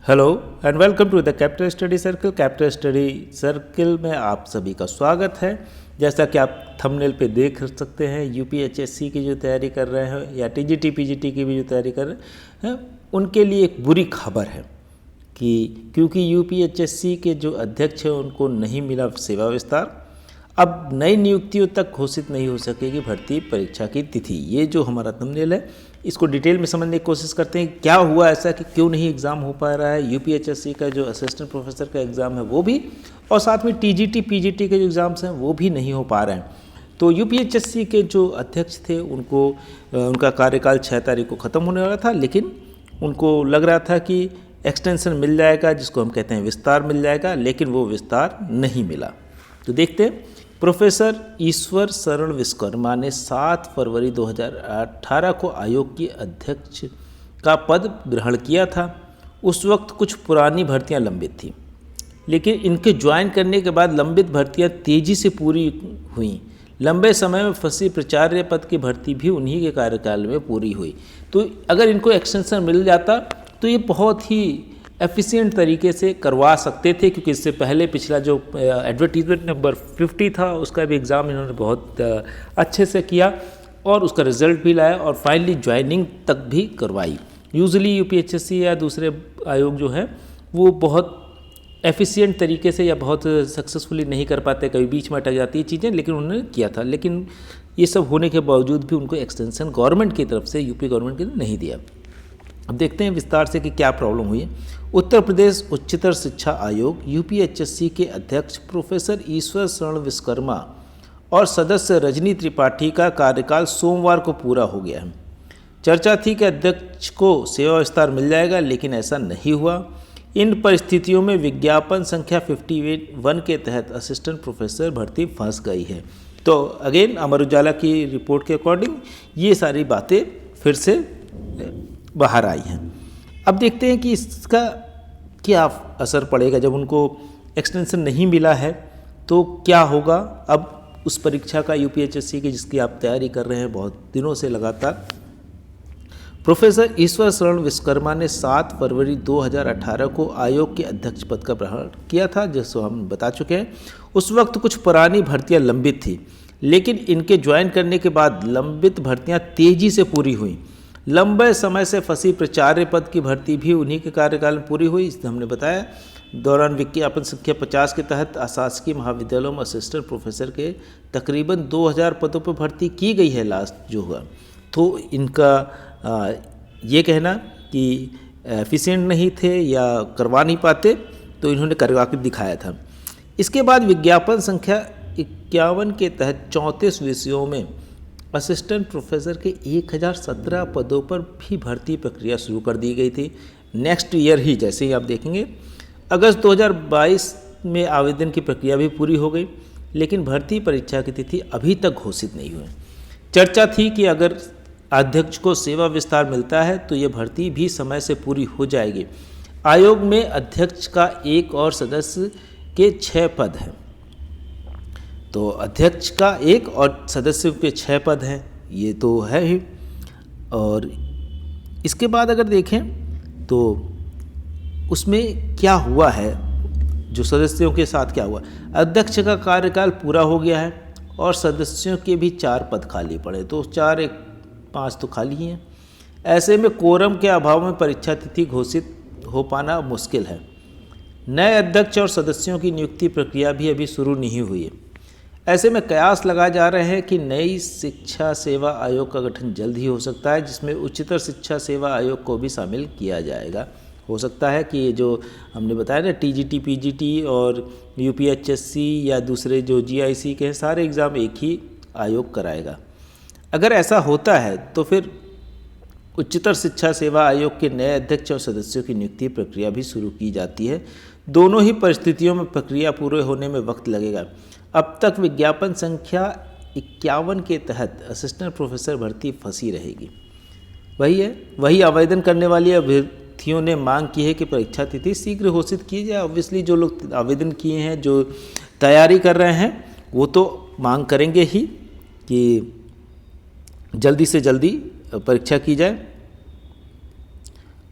Hello and welcome to the Capital Study Circle. Capital Study Circle में आप सभी का स्वागत है। जैसा कि आप थंबनेल पे देख सकते हैं, यूपीएचएससी की जो तैयारी कर रहे हैं या टीजीटी पीजीटी की भी जो तैयारी कर रहे हैं, उनके लिए एक बुरी खबर है कि क्योंकि यूपीएचएससी के जो अध्यक्ष हैं उनको नहीं मिला सेवा विस्तार, अब नई नियुक्तियों तक घोषित नहीं हो सकेगी भर्ती परीक्षा की तिथि। ये जो हमारा थंबनेल है, इसको डिटेल में समझने की कोशिश करते हैं। क्या हुआ ऐसा कि क्यों नहीं एग्ज़ाम हो पा रहा है। यूपीएचएससी का जो असिस्टेंट प्रोफेसर का एग्ज़ाम है वो भी, और साथ में टीजीटी पीजीटी के जो एग्ज़ाम्स हैं वो भी नहीं हो पा रहे हैं। तो यूपीएचएससी के जो अध्यक्ष थे उनको उनका कार्यकाल 6 तारीख को ख़त्म होने वाला था, लेकिन उनको लग रहा था कि एक्सटेंशन मिल जाएगा, जिसको हम कहते हैं विस्तार मिल जाएगा, लेकिन वो विस्तार नहीं मिला। तो देखते हैं, प्रोफेसर ईश्वर शरण विश्वकर्मा ने 7 फरवरी 2018 को आयोग की अध्यक्ष का पद ग्रहण किया था। उस वक्त कुछ पुरानी भर्तियां लंबित थीं, लेकिन इनके ज्वाइन करने के बाद लंबित भर्तियां तेज़ी से पूरी हुईं। लंबे समय में फंसी प्राचार्य पद की भर्ती भी उन्हीं के कार्यकाल में पूरी हुई। तो अगर इनको एक्सटेंशन मिल जाता तो ये बहुत ही एफिशिएंट तरीके से करवा सकते थे, क्योंकि इससे पहले पिछला जो एडवर्टीजमेंट नंबर 50 था उसका भी एग्ज़ाम इन्होंने बहुत अच्छे से किया और उसका रिजल्ट भी लाया और फाइनली ज्वाइनिंग तक भी करवाई। यूजुअली यूपीएचएससी या दूसरे आयोग जो है वो बहुत एफिशिएंट तरीके से या बहुत सक्सेसफुली नहीं कर पाते, कभी बीच में अटक जाती है चीज़ें, लेकिन उन्होंने किया था। लेकिन ये सब होने के बावजूद भी उनको एक्सटेंशन गवर्नमेंट की तरफ से, यूपी गवर्नमेंट की तरफ नहीं दिया। अब देखते हैं विस्तार से कि क्या प्रॉब्लम हुई है। उत्तर प्रदेश उच्चतर शिक्षा आयोग यूपीएचएससी के अध्यक्ष प्रोफेसर ईश्वर शरण विश्वकर्मा और सदस्य रजनी त्रिपाठी का कार्यकाल सोमवार को पूरा हो गया है। चर्चा थी कि अध्यक्ष को सेवा विस्तार मिल जाएगा, लेकिन ऐसा नहीं हुआ। इन परिस्थितियों में विज्ञापन संख्या 51 के तहत असिस्टेंट प्रोफेसर भर्ती फंस गई है। तो अगेन अमर उजाला की रिपोर्ट के अकॉर्डिंग ये सारी बातें फिर से बाहर आई हैं। अब देखते हैं कि इसका क्या असर पड़ेगा। जब उनको एक्सटेंशन नहीं मिला है तो क्या होगा अब उस परीक्षा का, यूपीएचएससी की जिसकी आप तैयारी कर रहे हैं बहुत दिनों से लगातार। प्रोफेसर ईश्वर शरण विश्वकर्मा ने 7 फरवरी 2018 को आयोग के अध्यक्ष पद का ग्रहण किया था, जिसको हम बता चुके हैं। उस वक्त कुछ पुरानी भर्तियां लंबित थी, लेकिन इनके ज्वाइन करने के बाद लंबित भर्तियां तेजी से पूरी हुई। लंबे समय से फंसी प्राचार्य पद की भर्ती भी उन्हीं के कार्यकाल में पूरी हुई। हमने बताया दौरान विज्ञापन संख्या 50 के तहत अशासकीय महाविद्यालयों में असिस्टेंट प्रोफेसर के तकरीबन 2000 पदों पर भर्ती की गई है लास्ट जो हुआ। तो इनका ये कहना कि एफिशिएंट नहीं थे या करवा नहीं पाते, तो इन्होंने करवा के दिखाया था। इसके बाद विज्ञापन संख्या 51 के तहत 34 विषयों में असिस्टेंट प्रोफेसर के 1017 पदों पर भी भर्ती प्रक्रिया शुरू कर दी गई थी। नेक्स्ट ईयर ही, जैसे ही आप देखेंगे, अगस्त 2022 में आवेदन की प्रक्रिया भी पूरी हो गई, लेकिन भर्ती परीक्षा की तिथि अभी तक घोषित नहीं हुई। चर्चा थी कि अगर अध्यक्ष को सेवा विस्तार मिलता है तो ये भर्ती भी समय से पूरी हो जाएगी। आयोग में अध्यक्ष का एक और सदस्य के 6 पद हैं। तो अध्यक्ष का एक और सदस्य के 6 पद हैं, ये तो है ही। और इसके बाद अगर देखें तो उसमें क्या हुआ है, जो सदस्यों के साथ क्या हुआ। अध्यक्ष का कार्यकाल पूरा हो गया है और सदस्यों के भी 4 पद खाली पड़े, तो 4 एक 5 तो खाली ही हैं। ऐसे में कोरम के अभाव में परीक्षा तिथि घोषित हो पाना मुश्किल है। नए अध्यक्ष और सदस्यों की नियुक्ति प्रक्रिया भी अभी शुरू नहीं हुई है। ऐसे में कयास लगाए जा रहे हैं कि नई शिक्षा सेवा आयोग का गठन जल्द ही हो सकता है, जिसमें उच्चतर शिक्षा सेवा आयोग को भी शामिल किया जाएगा। हो सकता है कि ये जो हमने बताया ना, टीजीटी पीजीटी और यूपीएचएससी या दूसरे जो जीआईसी के हैं, सारे एग्ज़ाम एक ही आयोग कराएगा। अगर ऐसा होता है तो फिर उच्चतर शिक्षा सेवा आयोग के नए अध्यक्ष और सदस्यों की नियुक्ति प्रक्रिया भी शुरू की जाती है। दोनों ही परिस्थितियों में प्रक्रिया पूरे होने में वक्त लगेगा। अब तक विज्ञापन संख्या 51 के तहत असिस्टेंट प्रोफेसर भर्ती फंसी रहेगी। वही आवेदन करने वाली अभ्यर्थियों ने मांग की है कि परीक्षा तिथि शीघ्र घोषित की जाए। ऑब्वियसली जो लोग आवेदन किए हैं, जो तैयारी कर रहे हैं, वो तो मांग करेंगे ही कि जल्दी से जल्दी परीक्षा की जाए।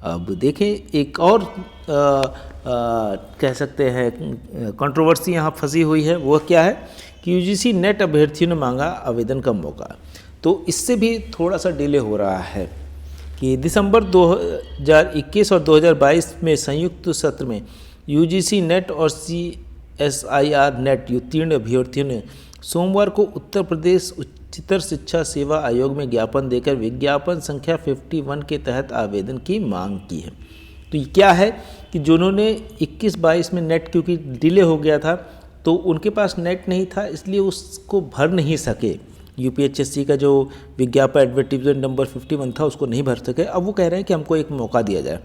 अब देखें एक और कह सकते हैं कंट्रोवर्सी यहाँ फंसी हुई है, वो क्या है कि यूजीसी नेट अभ्यर्थियों ने मांगा आवेदन का मौका। तो इससे भी थोड़ा सा डिले हो रहा है कि दिसंबर 2021 और 2022 में संयुक्त सत्र में यूजीसी नेट और CSIR नेट उत्तीर्ण अभ्यर्थियों ने सोमवार को उत्तर प्रदेश उच्चतर शिक्षा सेवा आयोग में ज्ञापन देकर विज्ञापन संख्या 51 के तहत आवेदन की मांग की है। तो ये क्या है कि जिन्होंने 21-22 में नेट क्योंकि डिले हो गया था तो उनके पास नेट नहीं था, इसलिए उसको भर नहीं सके। यूपीएचएससी का जो विज्ञापन एडवर्टीजमेंट नंबर 51 था उसको नहीं भर सके। अब वो कह रहे हैं कि हमको एक मौका दिया जाए।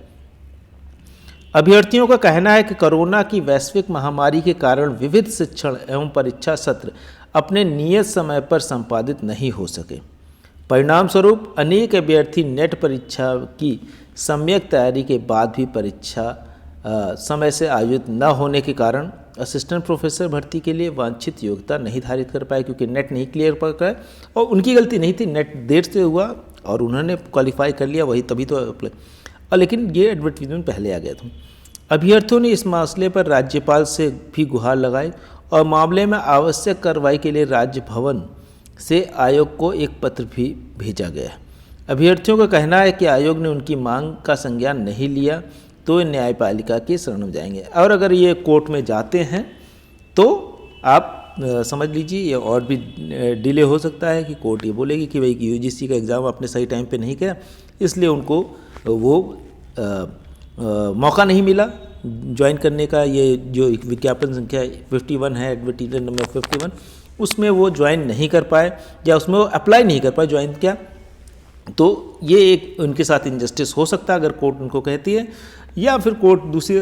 अभ्यर्थियों का कहना है कि कोरोना की वैश्विक महामारी के कारण विविध शिक्षण एवं परीक्षा सत्र अपने नियत समय पर संपादित नहीं हो सके। परिणाम स्वरूप अनेक अभ्यर्थी नेट परीक्षा की सम्यक तैयारी के बाद भी परीक्षा समय से आयोजित न होने के कारण असिस्टेंट प्रोफेसर भर्ती के लिए वांछित योग्यता नहीं धारित कर पाए, क्योंकि नेट नहीं क्लियर कर पाए। और उनकी गलती नहीं थी, नेट देर से हुआ और उन्होंने क्वालिफाई कर लिया, वही तभी तो अप्लाई। लेकिन ये एडवर्टीजमेंट पहले आ गया था। अभ्यर्थियों ने इस मसले पर राज्यपाल से भी गुहार लगाई और मामले में आवश्यक कार्रवाई के लिए राज्य भवन से आयोग को एक पत्र भी भेजा गया है। अभ्यर्थियों का कहना है कि आयोग ने उनकी मांग का संज्ञान नहीं लिया तो न्यायपालिका की शरण में जाएंगे। और अगर ये कोर्ट में जाते हैं तो आप समझ लीजिए ये और भी डिले हो सकता है कि कोर्ट ये बोलेगी कि भाई यूजीसी का एग्ज़ाम आपने सही टाइम पे नहीं किया, इसलिए उनको वो मौका नहीं मिला ज्वाइन करने का। ये जो विज्ञापन संख्या 51 है, एडवर्टीजमेंट नंबर 51, उसमें वो ज्वाइन नहीं कर पाए या उसमें वो अप्लाई नहीं कर पाए, ज्वाइन किया। तो ये एक उनके साथ इनजस्टिस हो सकता है अगर कोर्ट उनको कहती है, या फिर कोर्ट दूसरे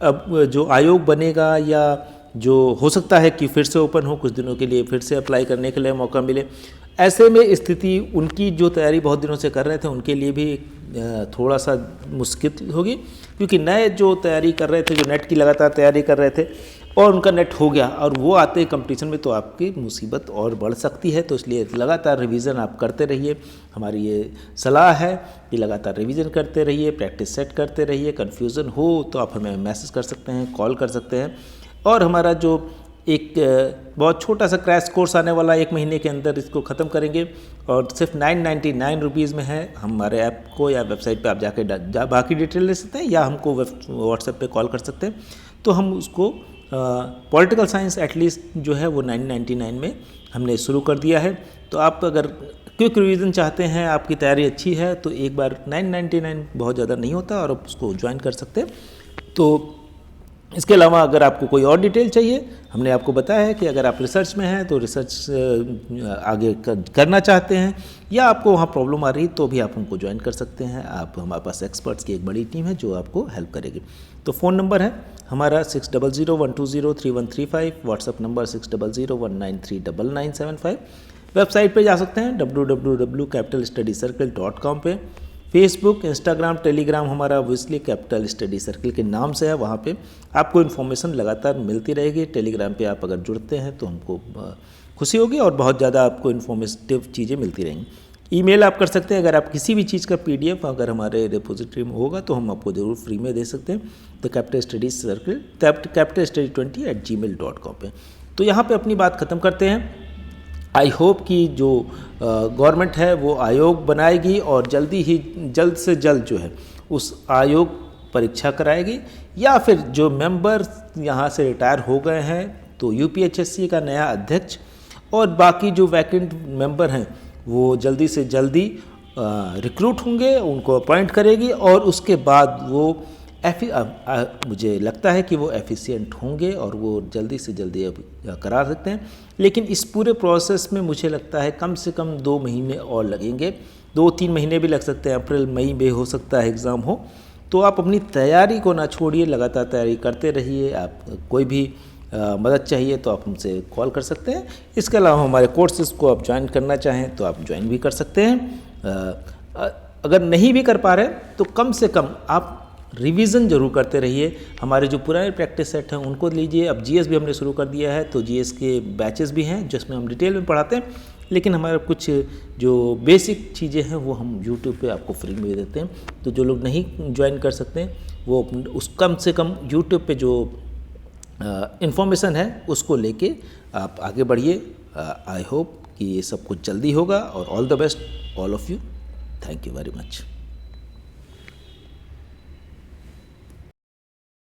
अब जो आयोग बनेगा या जो हो सकता है कि फिर से ओपन हो कुछ दिनों के लिए, फिर से अप्लाई करने के लिए मौका मिले। ऐसे में स्थिति उनकी जो तैयारी बहुत दिनों से कर रहे थे उनके लिए भी थोड़ा सा मुश्किल होगी, क्योंकि नए जो तैयारी कर रहे थे, जो नेट की लगातार तैयारी कर रहे थे और उनका नेट हो गया और वो आते हैं कंपटीशन में, तो आपकी मुसीबत और बढ़ सकती है। तो इसलिए लगातार रिवीजन आप करते रहिए। हमारी ये सलाह है कि लगातार रिवीजन करते रहिए, प्रैक्टिस सेट करते रहिए। कन्फ्यूज़न हो तो आप हमें मैसेज कर सकते हैं, कॉल कर सकते हैं। और हमारा जो एक बहुत छोटा सा क्रैश कोर्स आने वाला 1 महीने के अंदर इसको ख़त्म करेंगे और सिर्फ 999 रुपीज़ में है। हमारे ऐप को या वेबसाइट पे आप जाके बाकी डिटेल ले सकते हैं या हमको व्हाट्सएप पे कॉल कर सकते हैं। तो हम उसको पॉलिटिकल साइंस एटलीस्ट जो है वो 999 में हमने शुरू कर दिया है। तो आप अगर क्विक रिवीजन चाहते हैं, आपकी तैयारी अच्छी है, तो एक बार 999 बहुत ज़्यादा नहीं होता और आप उसको ज्वाइन कर सकते हैं। तो इसके अलावा अगर आपको कोई और डिटेल चाहिए, हमने आपको बताया है कि अगर आप रिसर्च में हैं तो रिसर्च आगे करना चाहते हैं या आपको वहाँ प्रॉब्लम आ रही तो भी आप हमको ज्वाइन कर सकते हैं। आप हमारे पास एक्सपर्ट्स की एक बड़ी टीम है जो आपको हेल्प करेगी। तो फ़ोन नंबर है हमारा 6001203135, व्हाट्सअप नंबर 6001939975। वेबसाइट पे जा सकते हैं www.capitalstudycircle.com पे। फेसबुक, इंस्टाग्राम, टेलीग्राम हमारा ऑब्वियसली कैपिटल स्टडी सर्कल के नाम से है। वहाँ पे आपको इन्फॉर्मेशन लगातार मिलती रहेगी। टेलीग्राम पे आप अगर जुड़ते हैं तो हमको खुशी होगी और बहुत ज़्यादा आपको इन्फॉर्मेटिव चीज़ें मिलती रहेंगी। ईमेल आप कर सकते हैं। अगर आप किसी भी चीज़ का PDF अगर हमारे रिपोजिटरी में होगा तो हम आपको ज़रूर फ्री में दे सकते हैं। तो कैपिटल स्टडी सर्कल capitalstudy20@gmail.com पे। तो यहाँ पे अपनी बात ख़त्म करते हैं। आई होप कि जो गवर्नमेंट है वो आयोग बनाएगी और जल्द से जल्द जो है उस आयोग परीक्षा कराएगी, या फिर जो मेंबर यहाँ से रिटायर हो गए हैं तो यूपीएचएससी का नया अध्यक्ष और बाकी जो वैकेंट मेंबर हैं वो जल्दी से जल्दी रिक्रूट होंगे, उनको अपॉइंट करेगी और उसके बाद वो मुझे लगता है कि वो एफिशिएंट होंगे और वो जल्दी से जल्दी अब करा सकते हैं। लेकिन इस पूरे प्रोसेस में मुझे लगता है कम से कम 2 महीने और लगेंगे, 2-3 महीने भी लग सकते हैं। अप्रैल मई में हो सकता है एग्ज़ाम हो। तो आप अपनी तैयारी को ना छोड़िए, लगातार तैयारी करते रहिए। आप कोई भी मदद चाहिए तो आप हमसे कॉल कर सकते हैं। इसके अलावा हमारे कोर्सेज़ को आप ज्वाइन करना चाहें तो आप ज्वाइन भी कर सकते हैं। अगर नहीं भी कर पा रहे तो कम से कम आप रिवीजन जरूर करते रहिए। हमारे जो पुराने प्रैक्टिस सेट हैं उनको लीजिए। अब जीएस भी हमने शुरू कर दिया है, तो जीएस के बैचेस भी हैं जिसमें हम डिटेल में पढ़ाते हैं। लेकिन हमारा कुछ जो बेसिक चीज़ें हैं वो हम यूट्यूब पे आपको फ्री में देते हैं। तो जो लोग नहीं ज्वाइन कर सकते हैं वो उस कम से कम यूट्यूब पे जो इन्फॉर्मेशन है उसको लेके आप आगे बढ़िए। आई होप कि ये सब कुछ जल्दी होगा और all the best all of you. Thank you very much.